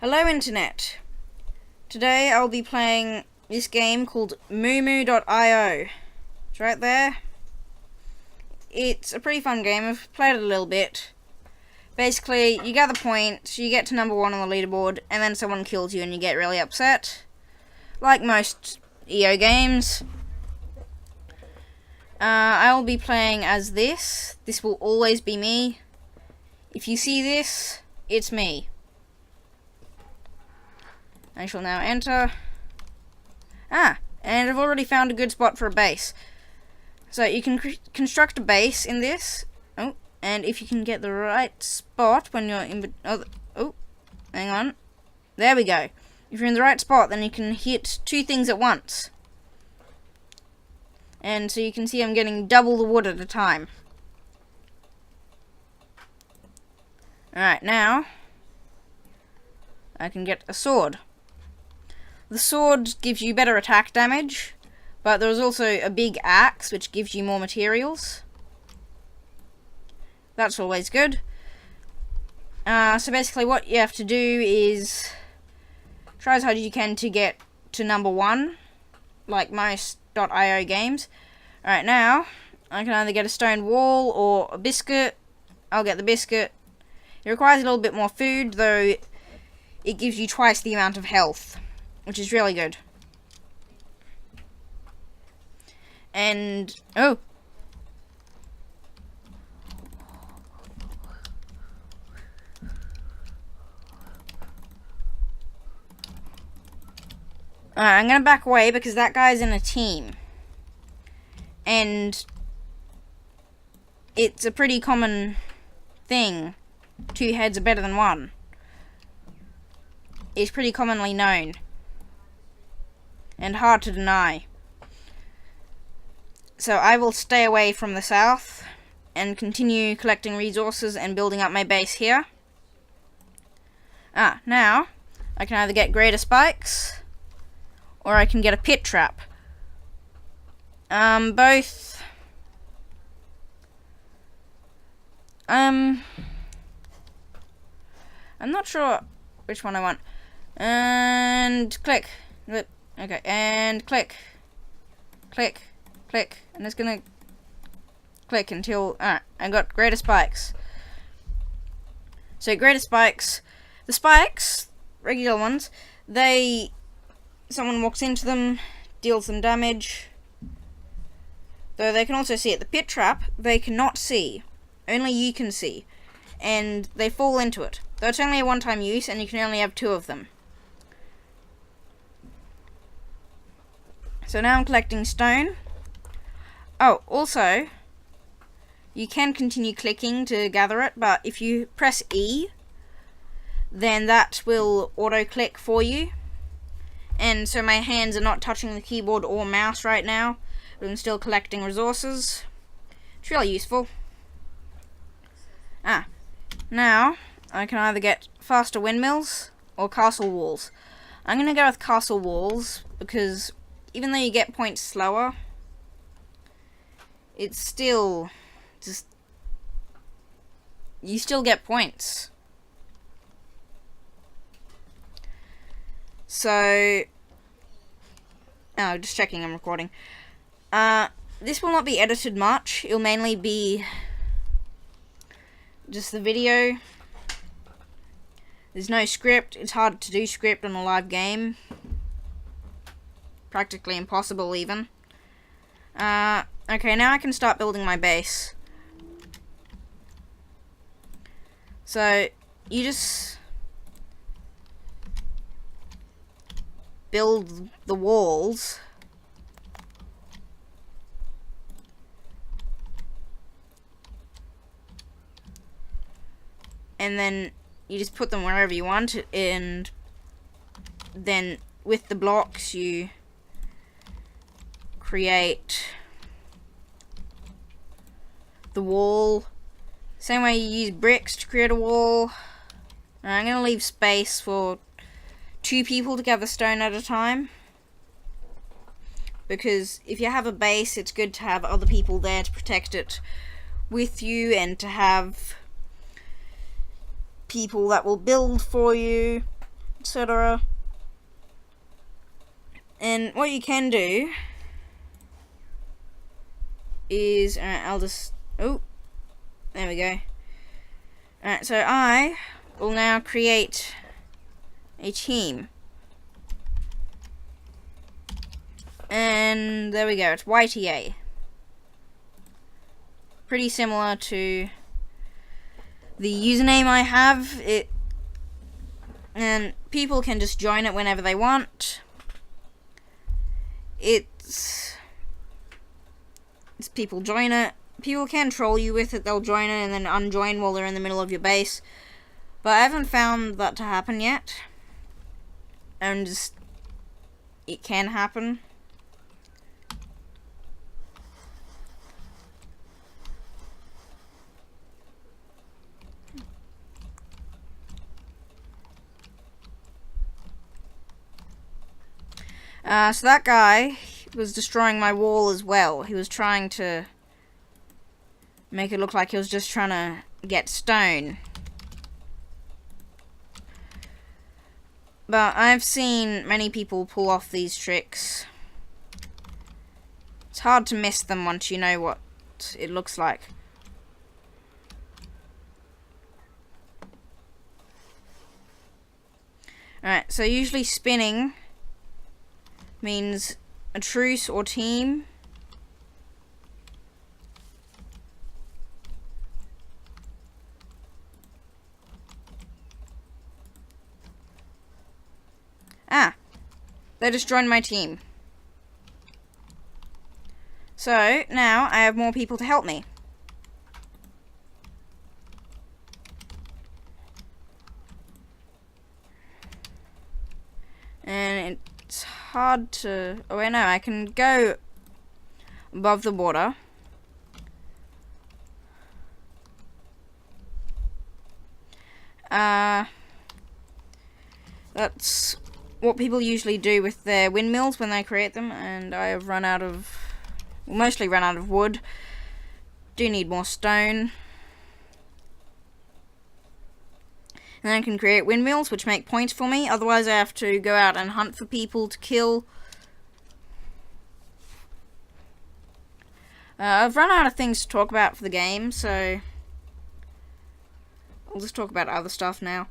Hello Internet! Today I'll be playing this game called Moomoo.io. It's right there. It's a pretty fun game. I've played it a little bit. Basically, you gather points, you get to number 1 on the leaderboard, and then someone kills you and you get really upset. Like most EO games. I'll be playing as this. This will always be me. If you see this, it's me. I shall now enter. And I've already found a good spot for a base. So you can construct a base in this. Oh, and if you can get the right spot when you're in... Oh, hang on. There we go. If you're in the right spot, then you can hit 2 things at once. And so you can see I'm getting double the wood at a time. Alright, now I can get a sword. The sword gives you better attack damage, but there's also a big axe which gives you more materials. That's always good. So basically what you have to do is try as hard as you can to get to number 1, like most .io games. Alright, now I can either get a stone wall or a biscuit. I'll get the biscuit. It requires a little bit more food, though it gives you twice the amount of health, which is really good. And, oh! I'm gonna back away because that guy's in a team. And it's a pretty common thing. 2 heads are better than 1. It's pretty commonly known. And hard to deny. So I will stay away from the south and collecting resources and building up my base here. Now I can either get greater spikes or I can get a pit trap. Both. I'm not sure which one I want. And click. Okay, and click. Click. Click. And it's gonna click until... Alright, I got greater spikes. So greater spikes. The spikes, regular ones, someone walks into them, deals them damage. Though they can also see it. The pit trap, they cannot see. Only you can see. And they fall into it. Though it's only a one-time use, and you can only have 2 of them. So now I'm collecting stone. Oh, also, you can continue clicking to gather it, but if you press E, then that will auto-click for you. And so my hands are not touching the keyboard or mouse right now, but I'm still collecting resources. It's really useful. Now I can either get faster windmills or castle walls. I'm going to go with castle walls because even though you get points slower, it's still just... you still get points. So... oh, just checking I'm recording. This will not be edited much. It'll mainly be just the video. There's no script. It's hard to do script on a live game. Practically impossible, even. Okay, now I can start building my base. So, you just build the walls. And then you just put them wherever you want, and then with the blocks you create the wall. Same way you use bricks to create a wall. I'm going to leave space for 2 people to gather stone at a time. Because if you have a base, it's good to have other people there to protect it with you and to have people that will build for you. etc. And what you can do is, I'll just, oh, there we go. Alright, so I will now create a team. And there we go, it's YTA. Pretty similar to the username I have. And people can just join it whenever they want. It's people join it. People can troll you with it. They'll join it and then unjoin while they're in the middle of your base. But I haven't found that to happen yet. And just, it can happen. So that guy was destroying my wall as well. He was trying to make it look like he was just trying to get stone. But I've seen many people pull off these tricks. It's hard to miss them once you know what it looks like. Alright, so usually spinning means a truce or team. Ah, they just joined my team. So now I have more people to help me. And it's hard to... oh wait, no, I can go above the water. That's what people usually do with their windmills when they create them, and I have run out of... well, mostly run out of wood. Do need more stone. And then I can create windmills, which make points for me. Otherwise, I have to go out and hunt for people to kill. I've run out of things to talk about for the game, so I'll just talk about other stuff now.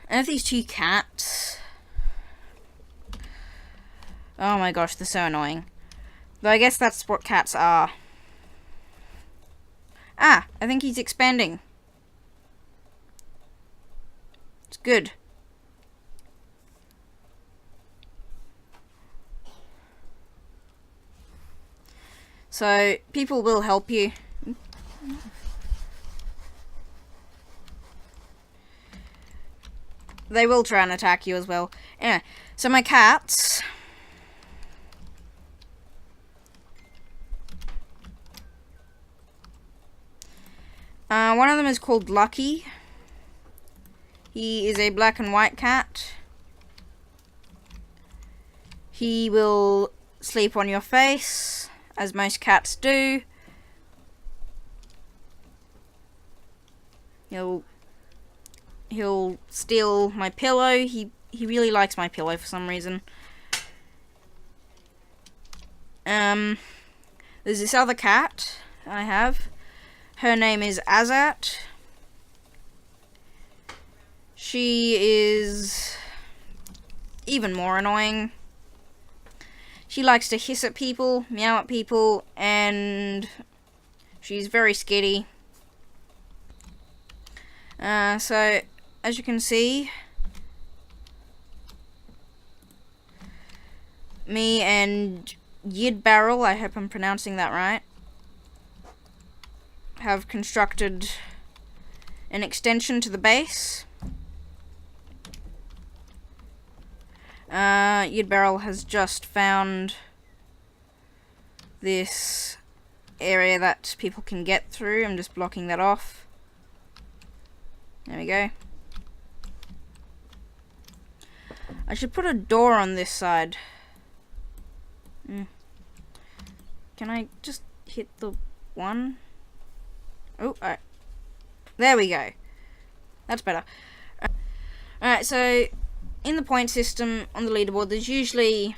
I have these two cats. Oh my gosh, they're so annoying. But I guess that's what cats are. Ah, I think he's expanding. It's good. So, people will help you. They will try and attack you as well. Anyway, so my cats... one of them is called Lucky. He is a black and white cat. He will sleep on your face, as most cats do. He'll steal my pillow. He really likes my pillow for some reason. There's this other cat I have. Her name is Azat. She is even more annoying. She likes to hiss at people, meow at people, and she's very skitty. So, as you can see, me and Yid Barrel, I hope I'm pronouncing that right, have constructed an extension to the base. Yid Barrel has just found this area that people can get through. I'm just blocking that off. There we go. I should put a door on this side. Can I just hit the one? Oh, there we go. That's better. Alright, so in the point system on the leaderboard, there's usually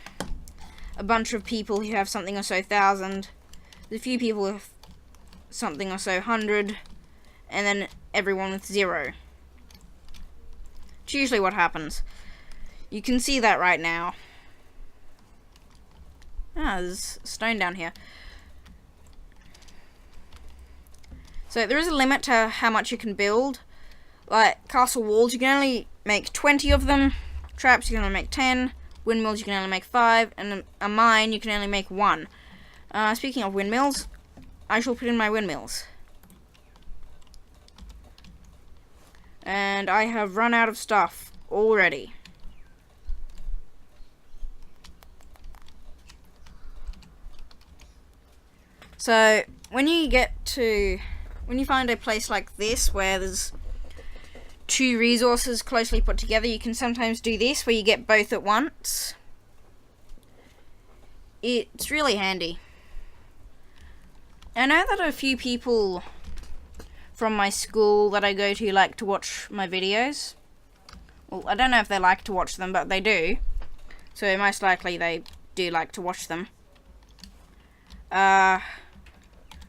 a bunch of people who have something or so 1,000. There's a few people with something or so 100, and then everyone with 0. It's usually what happens. You can see that right now. There's stone down here. So there is a limit to how much you can build. Like castle walls, you can only make 20 of them. Traps, you can only make 10. Windmills, you can only make 5. And a mine, you can only make 1. Speaking of windmills, I shall put in my windmills. And I have run out of stuff already. So, when you find a place like this where there's 2 resources closely put together, you can sometimes do this where you get both at once. It's really handy. I know that a few people from my school that I go to like to watch my videos. Well, I don't know if they like to watch them, but they do. So most likely they do like to watch them.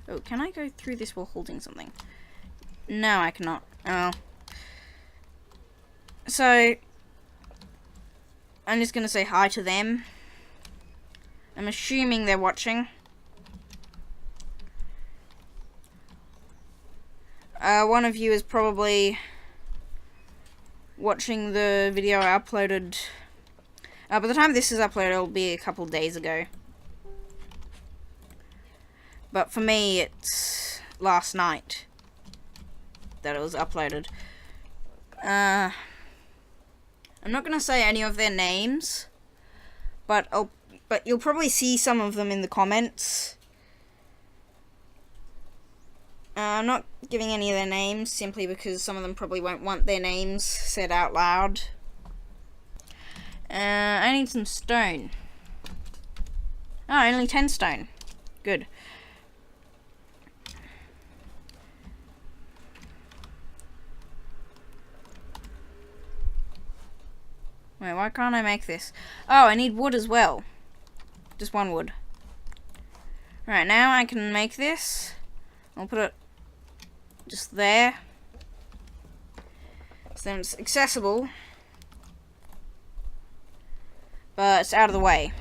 Oh, can I go through this while holding something? No, I cannot. Oh. So, I'm just going to say hi to them. I'm assuming they're watching. One of you is probably watching the video I uploaded. By the time this is uploaded, it'll be a couple days ago. But for me, it's last night that it was uploaded. I'm not gonna say any of their names, but you'll probably see some of them in the comments. I'm not giving any of their names simply because some of them probably won't want their names said out loud. I need some stone. Oh, only 10 stone. Good. Wait, why can't I make this? Oh, I need wood as well. Just 1 wood. Right, now I can make this. I'll put it just there. So then it's accessible. But it's out of the way.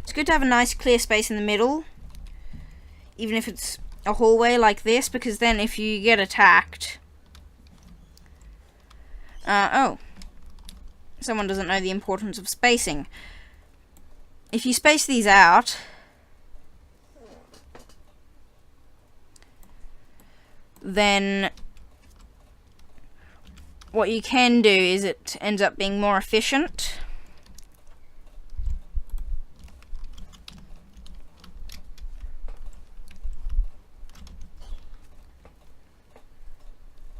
It's good to have a nice clear space in the middle. Even if it's a hallway like this, because then if you get attacked... oh. Someone doesn't know the importance of spacing. If you space these out, then what you can do is it ends up being more efficient.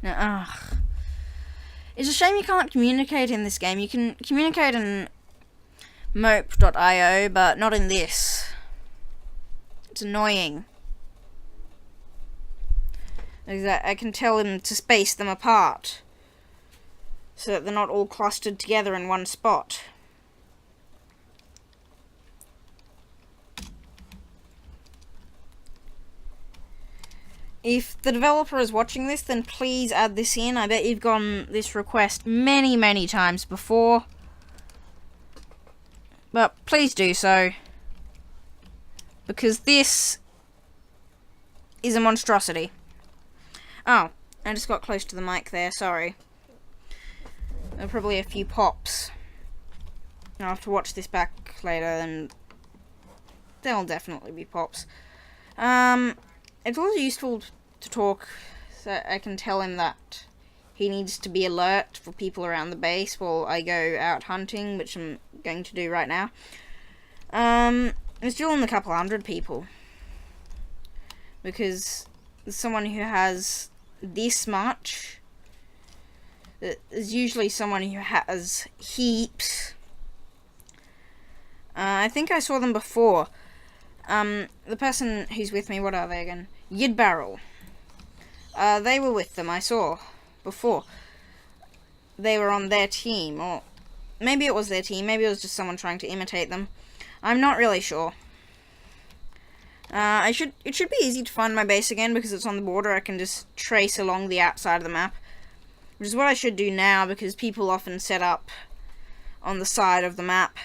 Now, it's a shame you can't communicate in this game. You can communicate in mope.io, but not in this. It's annoying. I can tell him to space them apart so that they're not all clustered together in one spot. If the developer is watching this, then please add this in. I bet you've gotten this request many, many times before. But please do so. Because this is a monstrosity. Oh, I just got close to the mic there, sorry. There are probably a few pops. I'll have to watch this back later, and there'll definitely be pops. It's also useful to talk so I can tell him that he needs to be alert for people around the base while I go out hunting, which I'm going to do right now. It's still only a couple 100 people. Because there's someone who has this much. There's usually someone who has heaps. I think I saw them before. The person who's with me, what are they again? Yidbarrel. They were with them, I saw before. They were on their team, or maybe it was their team. Maybe it was just someone trying to imitate them. I'm not really sure. It should be easy to find my base again because it's on the border. I can just trace along the outside of the map, which is what I should do now because people often set up on the side of the map.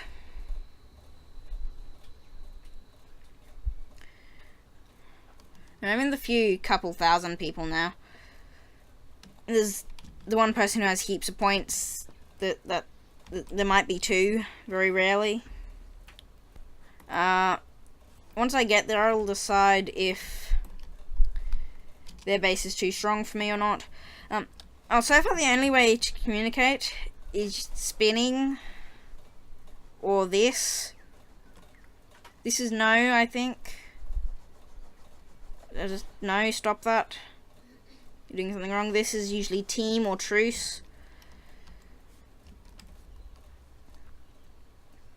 I'm in the couple thousand people now. There's the one person who has heaps of points. That there might be two, very rarely. Once I get there, I'll decide if their base is too strong for me or not. So far the only way to communicate is spinning or this. This is no, I think. No, stop that. You're doing something wrong. This is usually team or truce.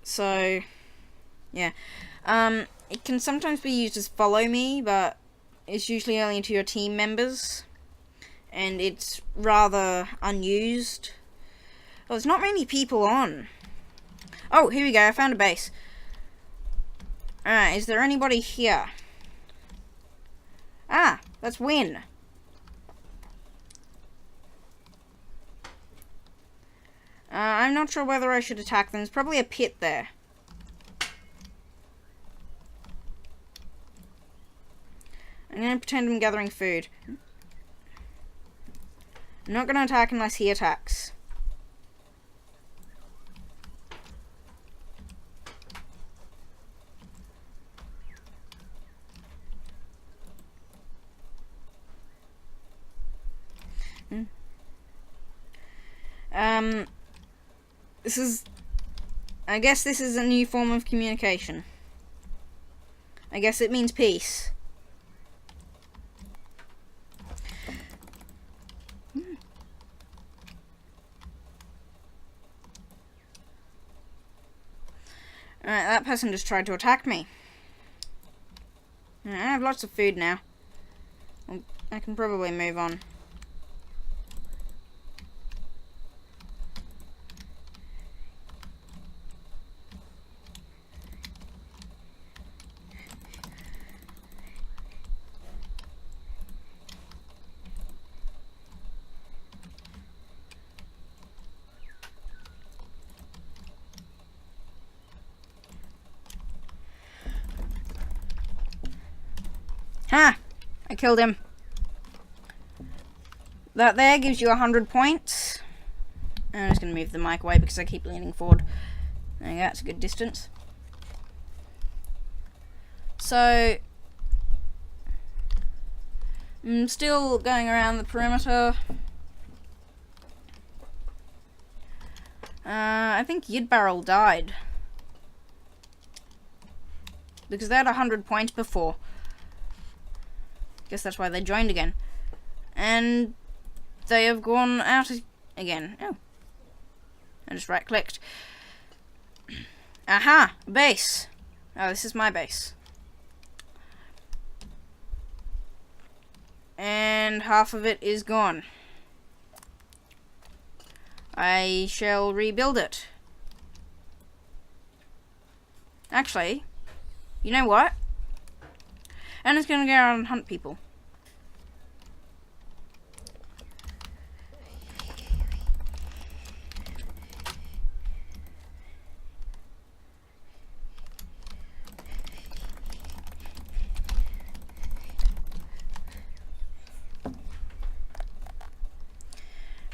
So, yeah. It can sometimes be used as follow me, but it's usually only to your team members. And it's rather unused. Oh, there's not many people on. Oh, here we go. I found a base. Alright, is there anybody here? Ah, that's Win. I'm not sure whether I should attack them. There's probably a pit there. I'm going to pretend I'm gathering food. I'm not going to attack unless he attacks. I guess this is a new form of communication. I guess it means peace. Alright, that person just tried to attack me. I have lots of food now. I can probably move on. Ha! I killed him. That there gives you 100 points. I'm just going to move the mic away because I keep leaning forward. There you go, that's a good distance. So, I'm still going around the perimeter. I think Yidbarrel died. Because they had 100 points before. Guess that's why they joined again. And they have gone out again. Oh. I just right-clicked. Aha! Base. Oh, this is my base. And half of it is gone. I shall rebuild it. Actually, you know what? I'm just gonna go around and hunt people.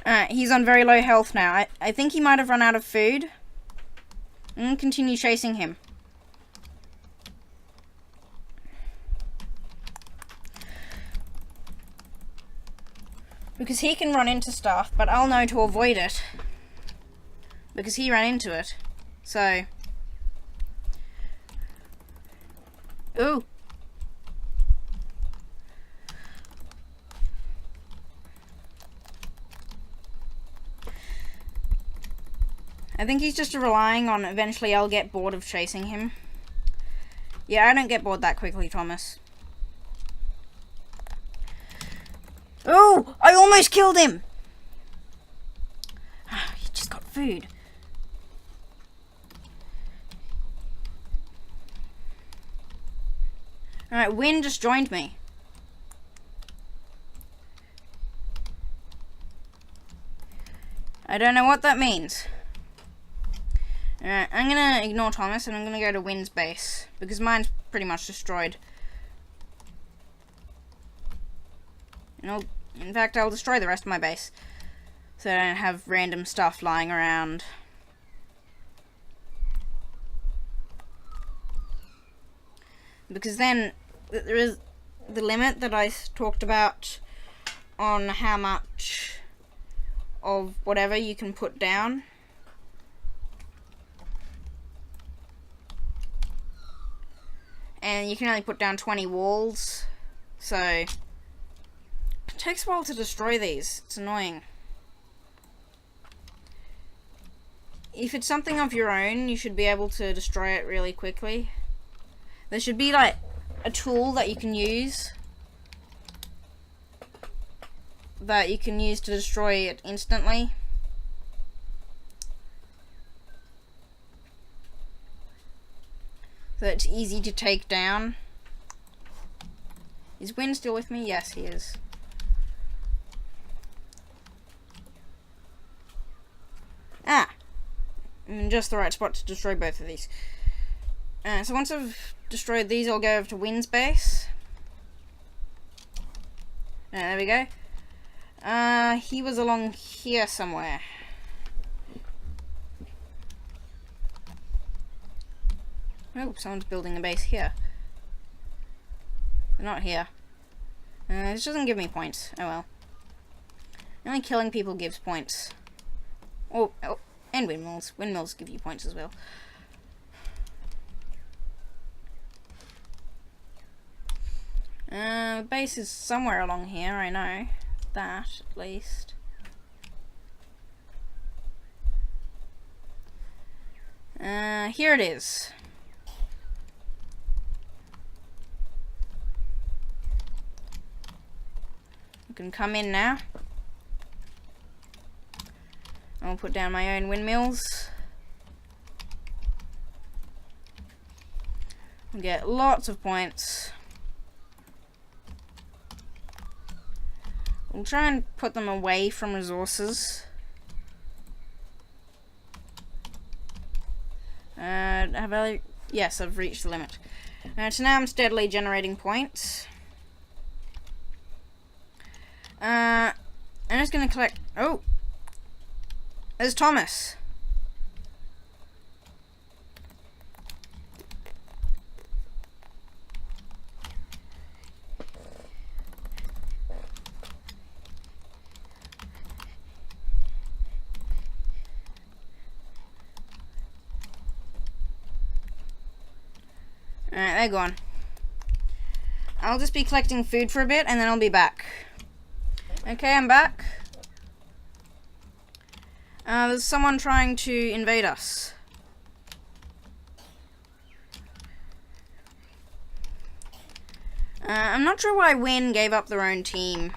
Alright, he's on very low health now. I think he might have run out of food. I'm gonna continue chasing him. Because he can run into stuff, but I'll know to avoid it. Because he ran into it. So. Ooh. I think he's just relying on eventually I'll get bored of chasing him. Yeah, I don't get bored that quickly, Thomas. Oh! I almost killed him! He just got food. Alright, Win just joined me. I don't know what that means. Alright, I'm gonna ignore Thomas and I'm gonna go to Win's base, because mine's pretty much destroyed. And in fact, I'll destroy the rest of my base, so I don't have random stuff lying around. Because then, there is the limit that I talked about on how much of whatever you can put down. And you can only put down 20 walls, so it takes a while to destroy these. It's annoying. If it's something of your own, you should be able to destroy it really quickly. There should be like a tool that you can use to destroy it instantly. So it's easy to take down. Is Win still with me? Yes, he is. Ah! I'm in just the right spot to destroy both of these. So once I've destroyed these, I'll go over to Win's base. There we go. He was along here somewhere. Oh, someone's building a base here. They're not here. This doesn't give me points. Oh well. Only killing people gives points. Oh, and windmills. Windmills give you points as well. Base is somewhere along here, I know. That, at least. Here it is. You can come in now. I'll put down my own windmills. I'll get lots of points. We'll try and put them away from resources. Have I? Yes, I've reached the limit. So now I'm steadily generating points. I'm just gonna collect. Oh, there's Thomas. Alright, they're gone. I'll just be collecting food for a bit and then I'll be back. Okay, I'm back. There's someone trying to invade us. I'm not sure why Win gave up their own team.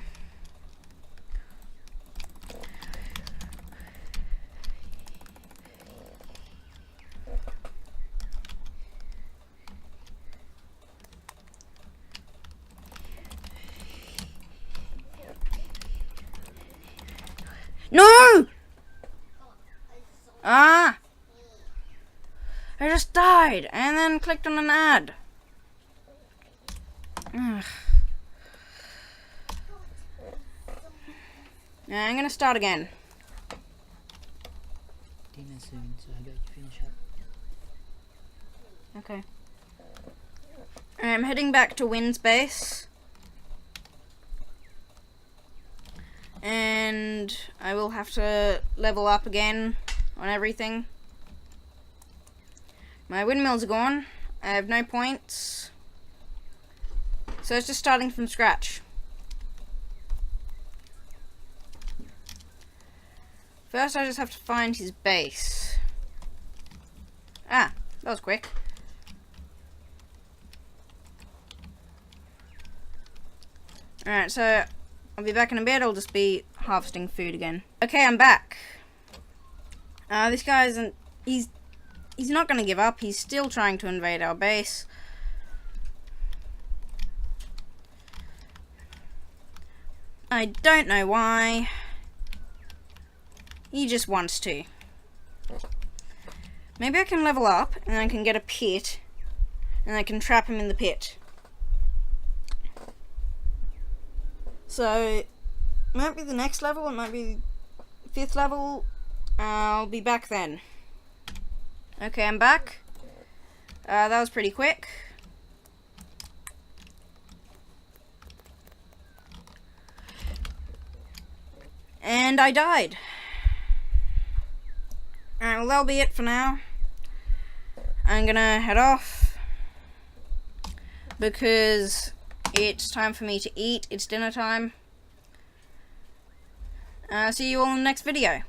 No! Ah! I just died and then clicked on an ad. Ugh. Yeah, I'm gonna start again. Dinner soon, so I bet you finish up. Okay. I'm heading back to Win's base. And I will have to level up again on everything. My windmills are gone. I have no points. So it's just starting from scratch. First I just have to find his base. Ah, that was quick. Alright, so I'll be back in a bit. I'll just be harvesting food again. Okay, I'm back. This guy isn't... He's not going to give up. He's still trying to invade our base. I don't know why. He just wants to. Maybe I can level up and I can get a pit and I can trap him in the pit. So, it might be the next level, it might be 5th level. I'll be back then. Okay, I'm back. That was pretty quick. And I died. Alright, well that'll be it for now. I'm gonna head off because it's time for me to eat. It's dinner time. See you all in the next video.